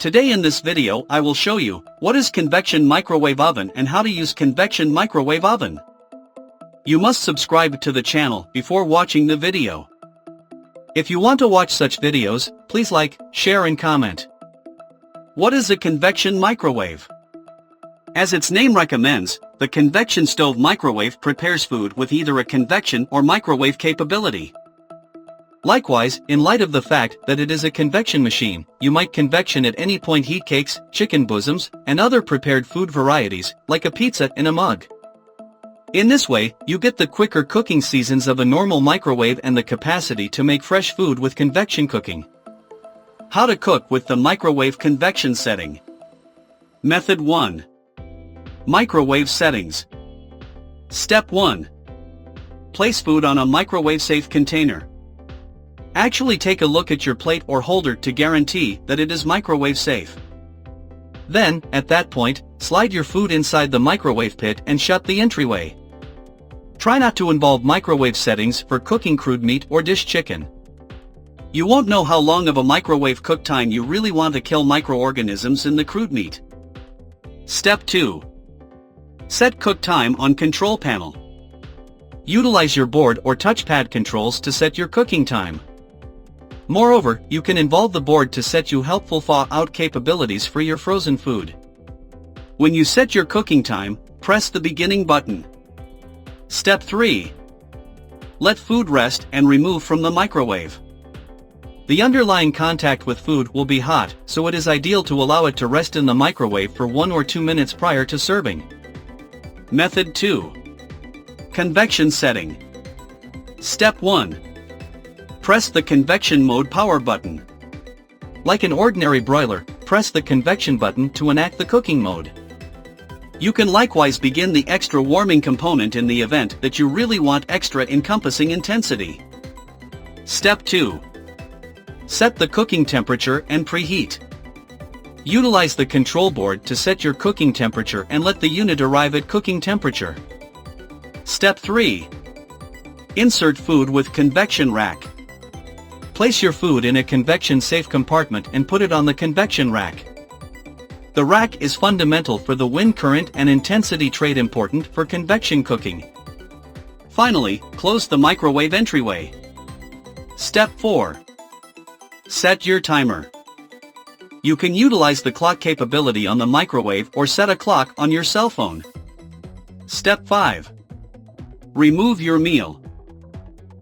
Today in this video I will show you what is convection microwave oven and how to use convection microwave oven. You must subscribe to the channel before watching the video. If you want to watch such videos, please like, share and comment. What is a convection microwave? As its name recommends, the convection stove microwave prepares food with either a convection or microwave capability. Likewise, in light of the fact that it is a convection machine, you might convection at any point heat cakes, chicken bosoms, and other prepared food varieties, like a pizza in a mug. In this way, you get the quicker cooking seasons of a normal microwave and the capacity to make fresh food with convection cooking. How to cook with the microwave convection setting. Method 1. Microwave settings. Step 1. Place food on a microwave-safe container. Actually take a look at your plate or holder to guarantee that it is microwave safe. Then, at that point, slide your food inside the microwave pit and shut the entryway. Try not to involve microwave settings for cooking crude meat or dish chicken. You won't know how long of a microwave cook time you really want to kill microorganisms in the crude meat. Step 2. Set cook time on control panel. Utilize your board or touchpad controls to set your cooking time. Moreover, you can involve the board to set you helpful thaw-out capabilities for your frozen food. When you set your cooking time, press the beginning button. Step 3. Let food rest and remove from the microwave. The underlying contact with food will be hot, so it is ideal to allow it to rest in the microwave for 1 or 2 minutes prior to serving. Method 2. Convection setting. Step 1. Press the convection mode power button. Like an ordinary broiler, press the convection button to enact the cooking mode. You can likewise begin the extra warming component in the event that you really want extra encompassing intensity. Step 2. Set the cooking temperature and preheat. Utilize the control board to set your cooking temperature and let the unit arrive at cooking temperature. Step 3. Insert food with convection rack. Place your food in a convection-safe compartment and put it on the convection rack. The rack is fundamental for the wind current and intensity trait important for convection cooking. Finally, close the microwave entryway. Step 4. Set your timer. You can utilize the clock capability on the microwave or set a clock on your cell phone. Step 5. Remove your meal.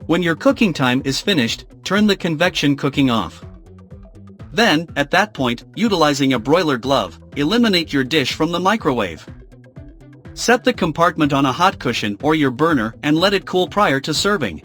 When your cooking time is finished, turn the convection cooking off. Then, at that point, utilizing a broiler glove, eliminate your dish from the microwave. Set the compartment on a hot cushion or your burner and let it cool prior to serving.